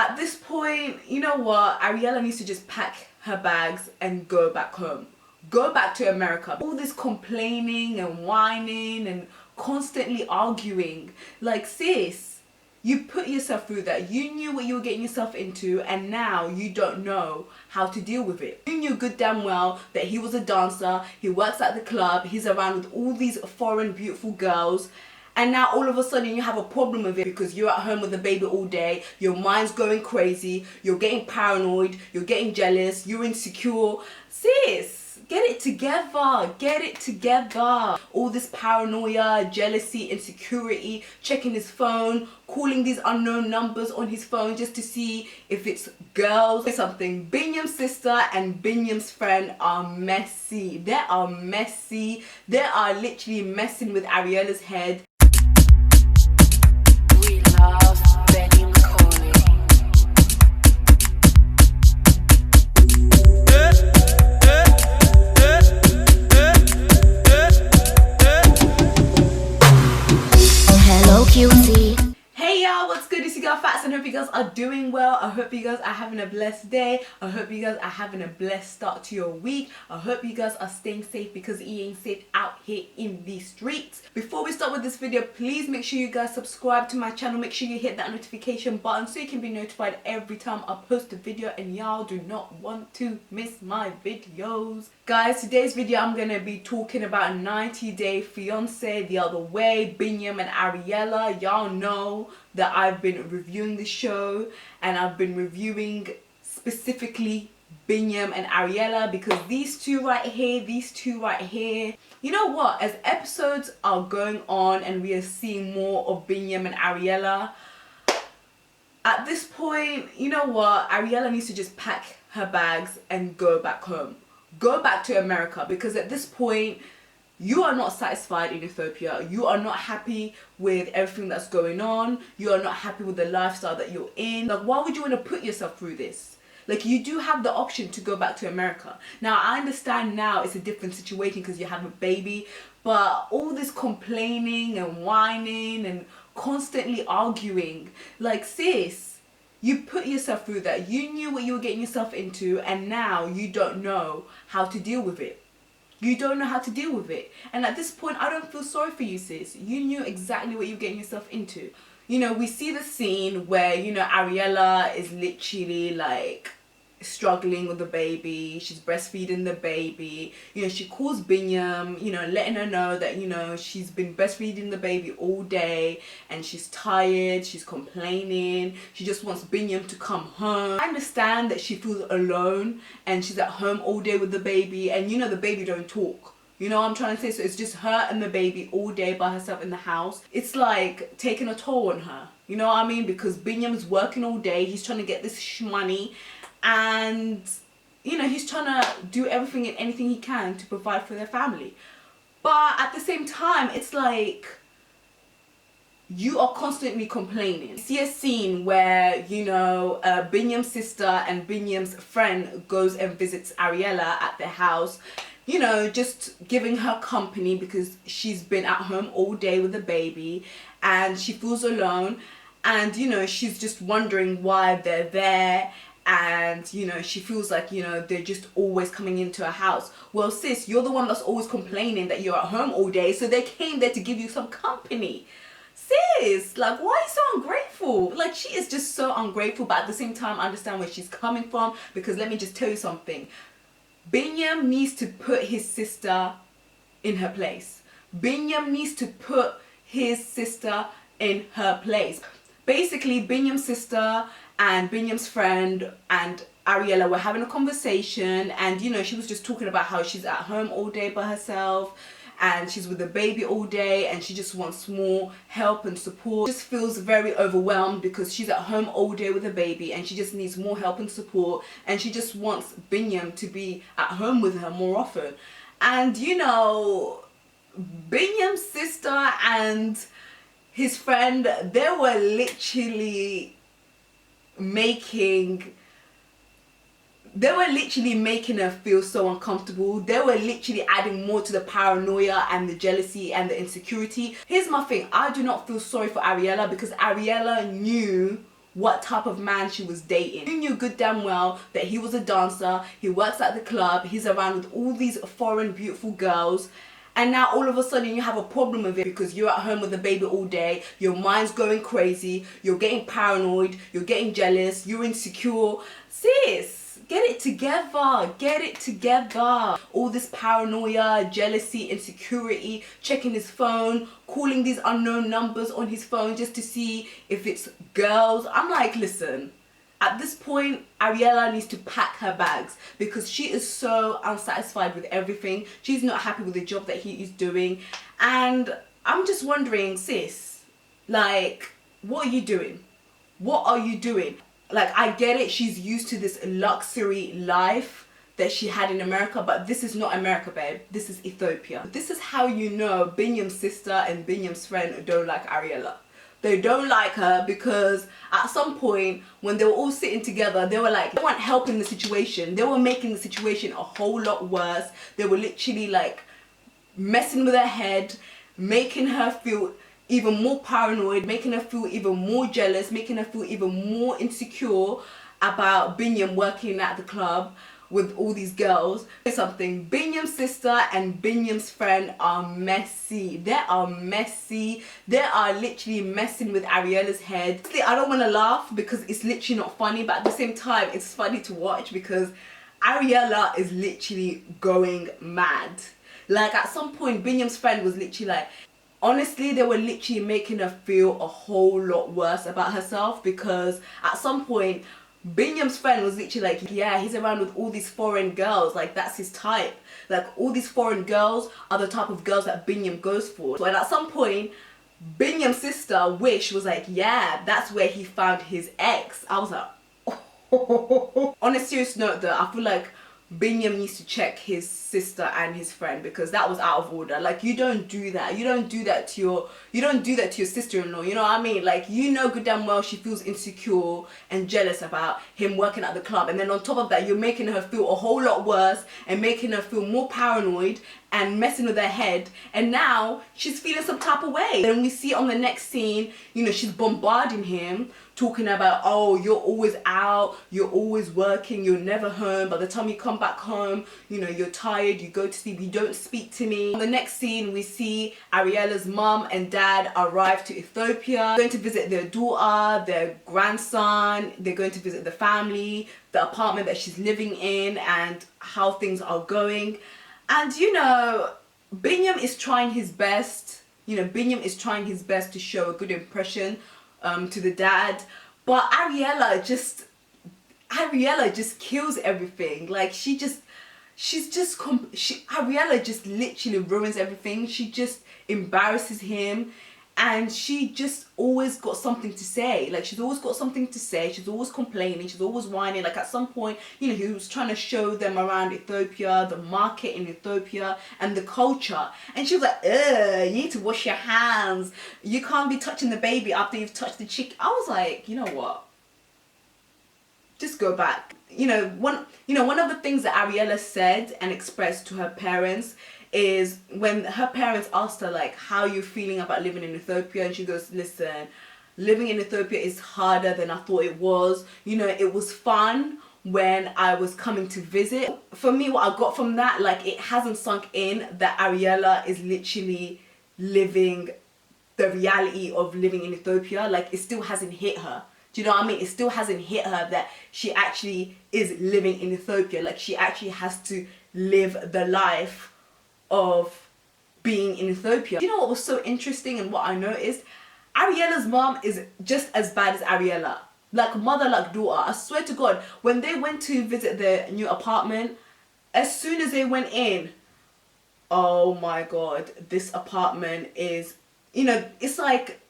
At this point, you know what? Ariella needs to just pack her bags and go back home. Go back to America. All this complaining and whining and constantly arguing. Like, sis, you put yourself through that. You knew what you were getting yourself into, and now you don't know how to deal with it. You knew good damn well that he was a dancer, he works at the club, he's around with all these foreign beautiful girls, and now all of a sudden you have a problem with it because you're at home with the baby all day, your mind's going crazy, you're getting paranoid, you're getting jealous, you're insecure. Sis, get it together, get it together. All this paranoia, jealousy, insecurity, checking his phone, calling these unknown numbers on his phone just to see if it's girls or something. Biniyam's sister and Biniyam's friend are messy. They are messy. They are literally messing with Ariella's head. Hey y'all, what's good? It's your girl Fats and I hope you guys are doing well. I hope you guys are having a blessed day. I hope you guys are having a blessed start to your week. I hope you guys are staying safe because it ain't safe out here in the streets. Before we start with this video, please make sure you guys subscribe to my channel. Make sure you hit that notification button so you can be notified every time I post a video, and y'all do not want to miss my videos. Guys, today's video I'm going to be talking about 90 Day Fiancé the other way, Biniyam and Ariella. Y'all know that I've been reviewing the show, and I've been reviewing specifically Biniyam and Ariella because these two right here, you know what, as episodes are going on and we are seeing more of Biniyam and Ariella, at this point, you know what, Ariella needs to just pack her bags and go back home. Go back to America, because at this point you are not satisfied in Ethiopia. You are not happy with everything that's going on. You are not happy with the lifestyle that you're in. Like, why would you want to put yourself through this? Like, you do have the option to go back to America. Now, I understand now it's a different situation because you have a baby, but all this complaining and whining and constantly arguing, like, sis, you put yourself through that. You knew what you were getting yourself into, and now you don't know how to deal with it. You don't know how to deal with it. And at this point, I don't feel sorry for you, sis. You knew exactly what you were getting yourself into. You know, we see the scene where, you know, Ariella is literally like struggling with the baby. She's breastfeeding the baby. You know, she calls Biniyam, you know, letting her know that, you know, she's been breastfeeding the baby all day and she's tired, she's complaining, she just wants Biniyam to come home. I understand that she feels alone and she's at home all day with the baby, and you know, the baby don't talk. You know what I'm trying to say? So it's just her and the baby all day by herself in the house. It's like taking a toll on her. You know what I mean? Because Biniyam's working all day, he's trying to get this money, and you know, he's trying to do everything and anything he can to provide for their family. But at the same time, it's like you are constantly complaining. You see a scene where, you know, Biniyam's sister and Biniyam's friend goes and visits Ariella at their house, you know, just giving her company because she's been at home all day with the baby and she feels alone, and you know, she's just wondering why they're there. And you know, she feels like, you know, they're just always coming into her house. Well, sis, you're the one that's always complaining that you're at home all day, so they came there to give you some company. Sis, like, why are you so ungrateful? Like, she is just so ungrateful, but at the same time, I understand where she's coming from, because let me just tell you something. Biniyam needs to put his sister in her place. Biniyam needs to put his sister in her place. Basically, Biniyam's sister and Biniyam's friend and Ariella were having a conversation, and you know, she was just talking about how she's at home all day by herself and she's with the baby all day and she just wants more help and support. She just feels very overwhelmed because she's at home all day with the baby and she just needs more help and support, and she just wants Biniyam to be at home with her more often. And you know, Biniyam's sister and his friend, they were literally making her feel so uncomfortable. They were literally adding more to the paranoia and the jealousy and the insecurity. Here's my thing, I do not feel sorry for Ariella because Ariella knew what type of man she was dating. You knew good damn well that he was a dancer, he works at the club, he's around with all these foreign beautiful girls, and now all of a sudden you have a problem with it because you're at home with the baby all day, your mind's going crazy, you're getting paranoid, you're getting jealous, you're insecure. Sis, get it together, get it together. All this paranoia, jealousy, insecurity, checking his phone, calling these unknown numbers on his phone just to see if it's girls. I'm like, listen, at this point, Ariella needs to pack her bags because she is so unsatisfied with everything. She's not happy with the job that he is doing. And I'm just wondering, sis, like, what are you doing? What are you doing? Like, I get it, she's used to this luxury life that she had in America, but this is not America, babe. This is Ethiopia. This is how you know Biniyam's sister and Biniyam's friend don't like Ariella. They don't like her because at some point when they were all sitting together, they were like, they weren't helping the situation. They were making the situation a whole lot worse. They were literally like messing with her head, making her feel even more paranoid, making her feel even more jealous, making her feel even more insecure about Biniyam working at the club with all these girls. Something, Biniyam's sister and Biniyam's friend are messy. They are messy. They are literally messing with Ariella's head. I don't want to laugh because it's literally not funny, but at the same time it's funny to watch because Ariella is literally going mad. Like, at some point Biniyam's friend was literally like, honestly, they were literally making her feel a whole lot worse about herself because at some point Biniyam's friend was literally like, yeah, he's around with all these foreign girls, like that's his type. Like, all these foreign girls are the type of girls that Biniyam goes for. So, and at some point, Biniyam's sister, Wish, was like, yeah, that's where he found his ex. I was like, oh. On a serious note though, I feel like Biniyam needs to check his sister and his friend because that was out of order. Like, you don't do that. You don't do that to your sister-in-law. You know what I mean? Like, you know good damn well she feels insecure and jealous about him working at the club, and then on top of that you're making her feel a whole lot worse and making her feel more paranoid and messing with her head, and now she's feeling some type of way. Then we see on the next scene, you know, she's bombarding him, talking about, oh, you're always out, you're always working, you're never home, by the time you come back home, you know, you're tired, you go to sleep, you don't speak to me. On the next scene we see Ariella's mum and dad arrive to Ethiopia, going to visit their daughter, their grandson, they're going to visit the family, the apartment that she's living in, and how things are going. And you know, Biniyam is trying his best. You know, Biniyam is trying his best to show a good impression to the dad, but Ariella just kills everything. Like, Ariella just literally ruins everything. She just embarrasses him, and she just always got something to say. Like, she's always got something to say. She's always complaining. She's always whining. Like, at some point, you know, he was trying to show them around Ethiopia, the market in Ethiopia, and the culture. And she was like, ugh, you need to wash your hands. You can't be touching the baby after you've touched the chick. I was like, you know what? Just go back. You know, one of the things that Ariella said and expressed to her parents is when her parents asked her, like, how are you feeling about living in Ethiopia, and she goes, listen, living in Ethiopia is harder than I thought it was. You know, it was fun when I was coming to visit. For me, what I got from that, like, it hasn't sunk in that Ariella is literally living the reality of living in Ethiopia. Like, it still hasn't hit her. Do you know what I mean? It still hasn't hit her that she actually is living in Ethiopia. Like, she actually has to live the life of being in Ethiopia. You know what was so interesting and what I noticed? Ariella's mom is just as bad as Ariella. Like, mother like daughter. I swear to God, when they went to visit their new apartment, as soon as they went in, oh my God, this apartment is, you know, it's like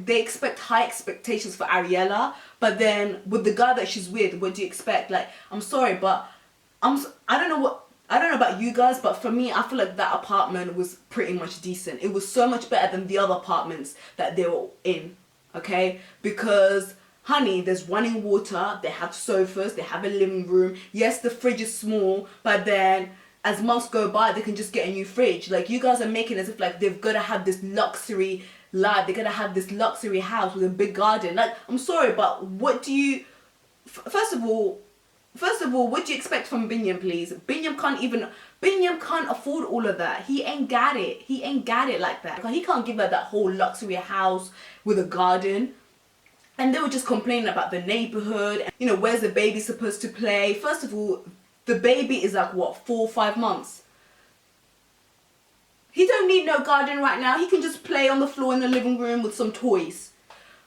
they expect high expectations for Ariella, but then with the guy that she's with, what do you expect? Like, I'm sorry, but I don't know about you guys, but for me, I feel like that apartment was pretty much decent. It was so much better than the other apartments that they were in, okay? Because, honey, there's running water, they have sofas, they have a living room. Yes, the fridge is small, but then as months go by, they can just get a new fridge. Like, you guys are making as if like they've got to have this luxury life. They're gonna have this luxury house with a big garden. Like, I'm sorry, but what do you? First of all, what do you expect from Biniyam, please? Biniyam can't afford all of that. He ain't got it. He ain't got it like that. He can't give her that whole luxury house with a garden. And they were just complaining about the neighborhood. You know, where's the baby supposed to play? First of all, the baby is like, what, 4 or 5 months? He don't need no garden right now. He can just play on the floor in the living room with some toys.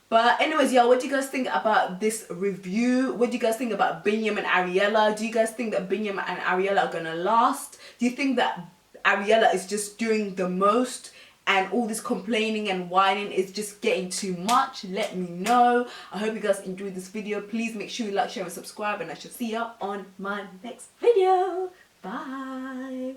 But anyways, y'all, what do you guys think about this review? What do you guys think about Biniyam and Ariella? Do you guys think that Biniyam and Ariella are gonna last? Do you think that Ariella is just doing the most and all this complaining and whining is just getting too much? Let me know. I hope you guys enjoyed this video. Please make sure you like, share and subscribe, and I shall see you on my next video. Bye.